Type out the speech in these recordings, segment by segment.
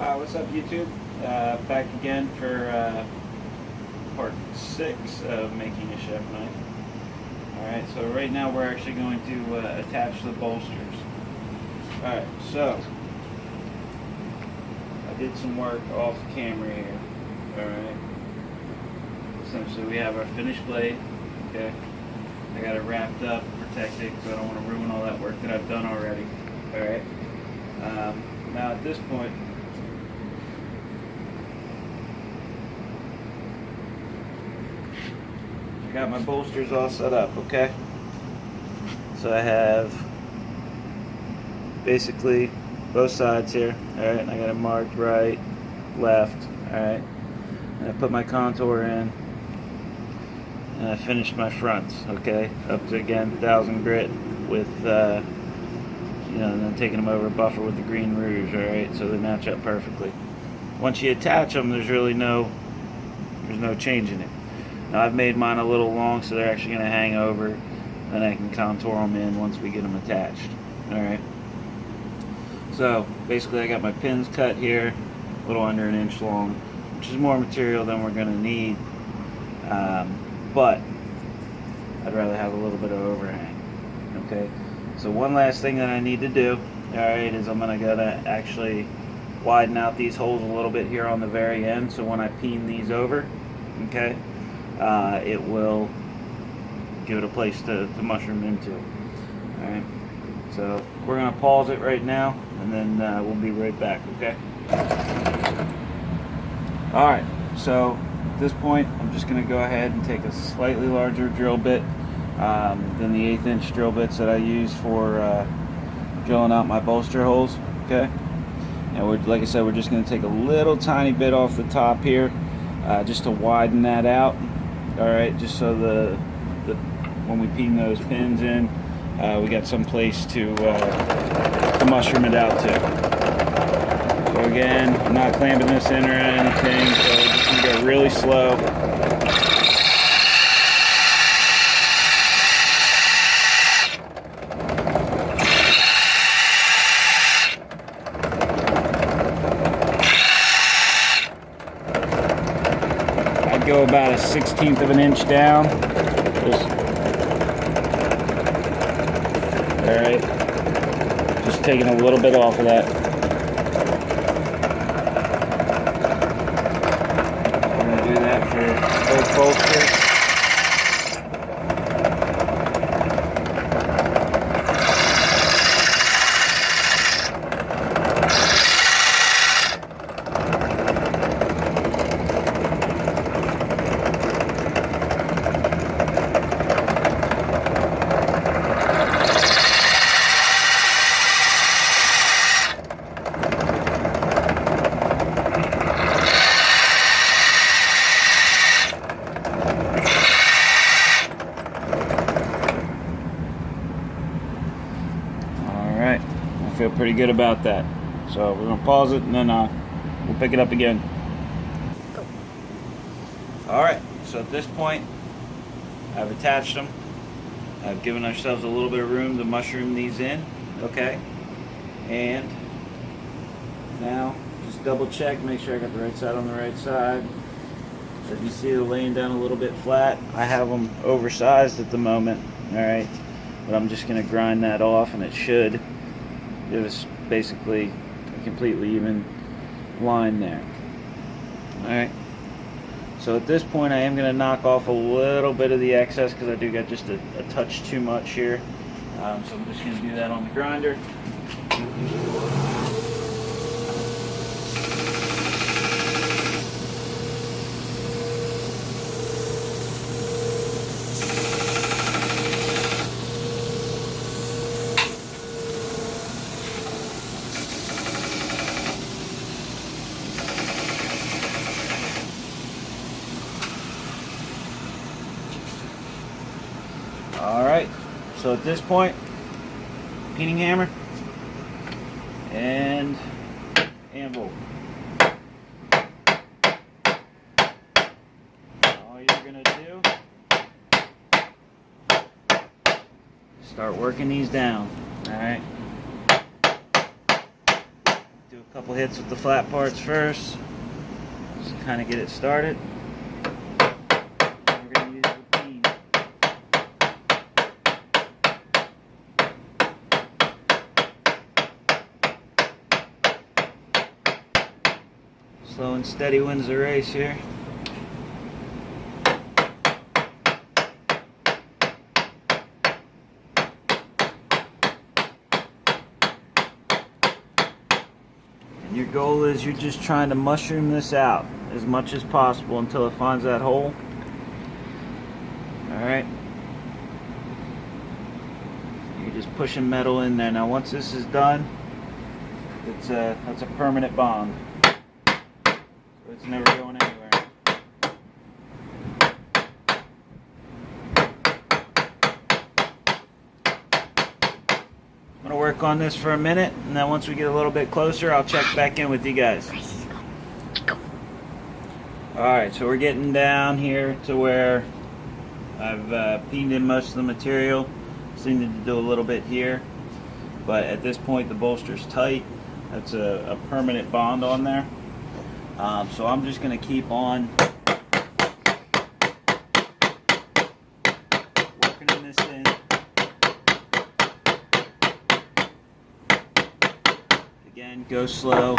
What's up, YouTube? Back again for part 6 of making a chef knife. Alright, so right now we're actually going to attach the bolsters. Alright, so I did some work off camera here. Alright, essentially we have our finished blade. Okay, I got it wrapped up, protected, because I don't want to ruin all that work that I've done already. Alright, now at this point, I got my bolsters all set up, okay? So I have basically both sides here, alright, and I got it marked right, left, alright? And I put my contour in, and I finished my fronts, okay? Up to, again, 1000 grit with, and then taking them over a buffer with the green rouge, alright? So they match up perfectly. Once you attach them, there's no changing it. Now I've made mine a little long, so they're actually going to hang over, and I can contour them in once we get them attached. Alright. So basically I got my pins cut here, a little under 1 inch long, which is more material than we're going to need, but I'd rather have a little bit of overhang. Okay. So one last thing that I need to do, alright, is I'm going to actually widen out these holes a little bit here on the very end, so when I peen these over, okay, it will give it a place to mushroom into. Alright, so we're going to pause it right now, and then we'll be right back, okay? Alright, so at this point I'm just going to go ahead and take a slightly larger drill bit than the 1/8 inch drill bits that I use for drilling out my bolster holes, okay? And like I said, we're just going to take a little tiny bit off the top here, just to widen that out. Alright, just so when we peen those pins in, we got some place to mushroom it out to. So again, I'm not clamping this in or anything, so we're just going to go really slow. Go about a 1/16 of an inch down. Alright, just taking a little bit off of that. We're going to do that for both bolsters. Feel pretty good about that. So we're gonna pause it, and then we'll pick it up again. Alright, so at this point I've attached them. I've given ourselves a little bit of room to mushroom these in, okay? And now just double check, make sure I got the right side on the right side. As you see, they're laying down a little bit flat. I have them oversized at the moment, alright? But I'm just gonna grind that off, and it should give us basically a completely even line there. Alright, so at this point I am going to knock off a little bit of the excess, because I do got just a touch too much here. So I'm just going to do that on the grinder. Alright, so at this point, peening hammer and anvil. All you're going to do, start working these down. Alright. Do a couple hits with the flat parts first, just to kind of get it started. We're going to use the peen. Slow and steady wins the race here. Your goal is you're just trying to mushroom this out as much as possible until it finds that hole. Alright. You're just pushing metal in there. Now once this is done, that's a permanent bond. So it's never going anywhere. I'm going to work on this for a minute, and then once we get a little bit closer, I'll check back in with you guys. Alright, so we're getting down here to where I've peened in most of the material. Just needed to do a little bit here, but at this point the bolster's tight. That's a permanent bond on there. So I'm just going to keep on working in this in. Again, go slow.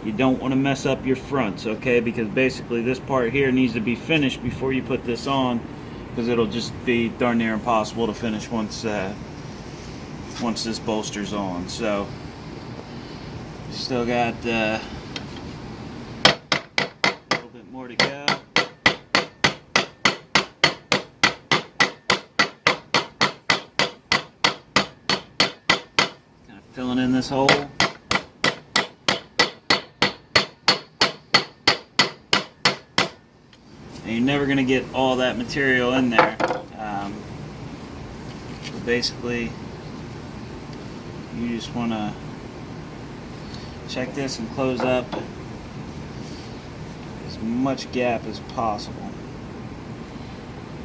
You don't want to mess up your fronts, okay? Because basically this part here needs to be finished before you put this on, because it'll just be darn near impossible to finish once this bolster's on. So still got a little bit more to go. Kind of filling in this hole. And you're never going to get all that material in there. So basically, you just want to check this and close up as much gap as possible.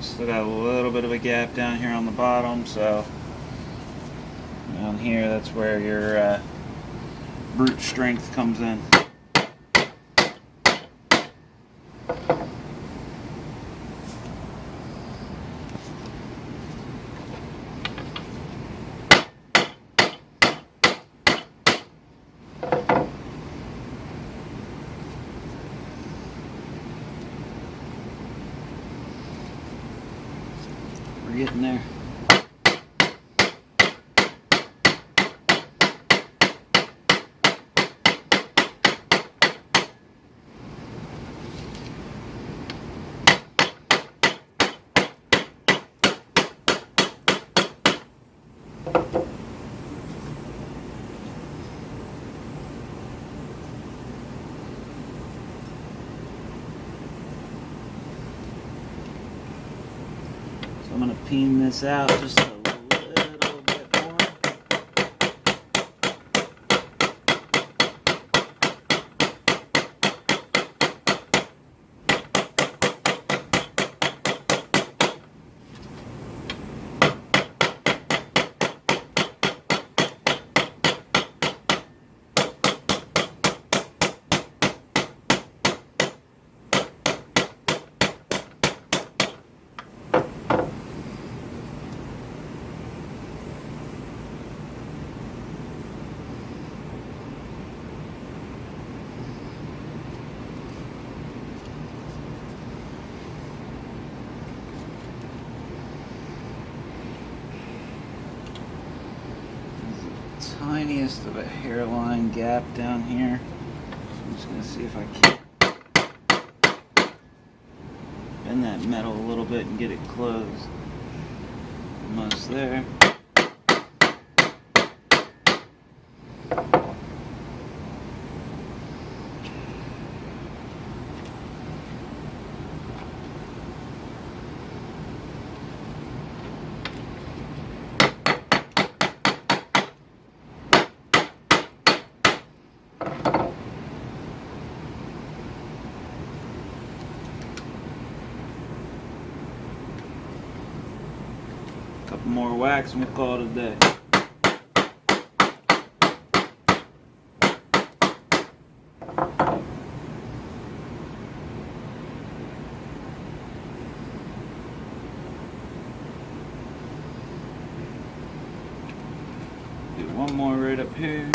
Still got a little bit of a gap down here on the bottom, so down here, that's where your brute strength comes in. We're getting there. I'm going to peen this out just a little bit more. Tiniest of a hairline gap down here. So I'm just going to see if I can bend that metal a little bit and get it closed. Almost there. Couple more whacks and we'll call it a day. one more right up here.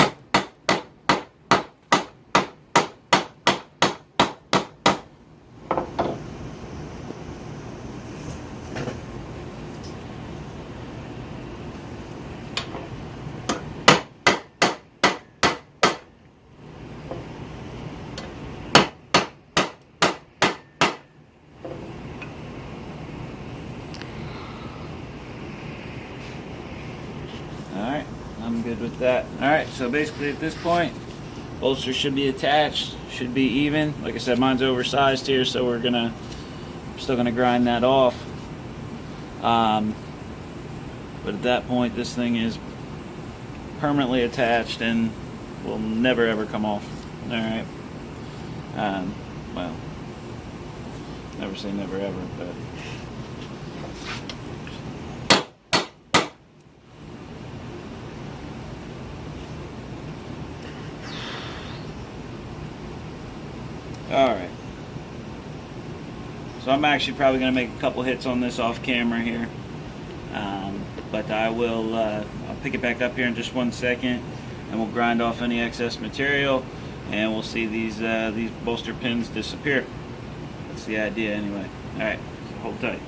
Alright, I'm good with that. Alright, so basically at this point, bolster should be attached, should be even. Like I said, mine's oversized here, so we're still gonna grind that off. But at that point, this thing is permanently attached and will never ever come off. Alright. Well, never say never ever, but alright. So I'm actually probably going to make a couple hits on this off camera here. But I will I'll pick it back up here in just 1 second, and we'll grind off any excess material, and we'll see these bolster pins disappear. That's the idea anyway. Alright, so hold tight.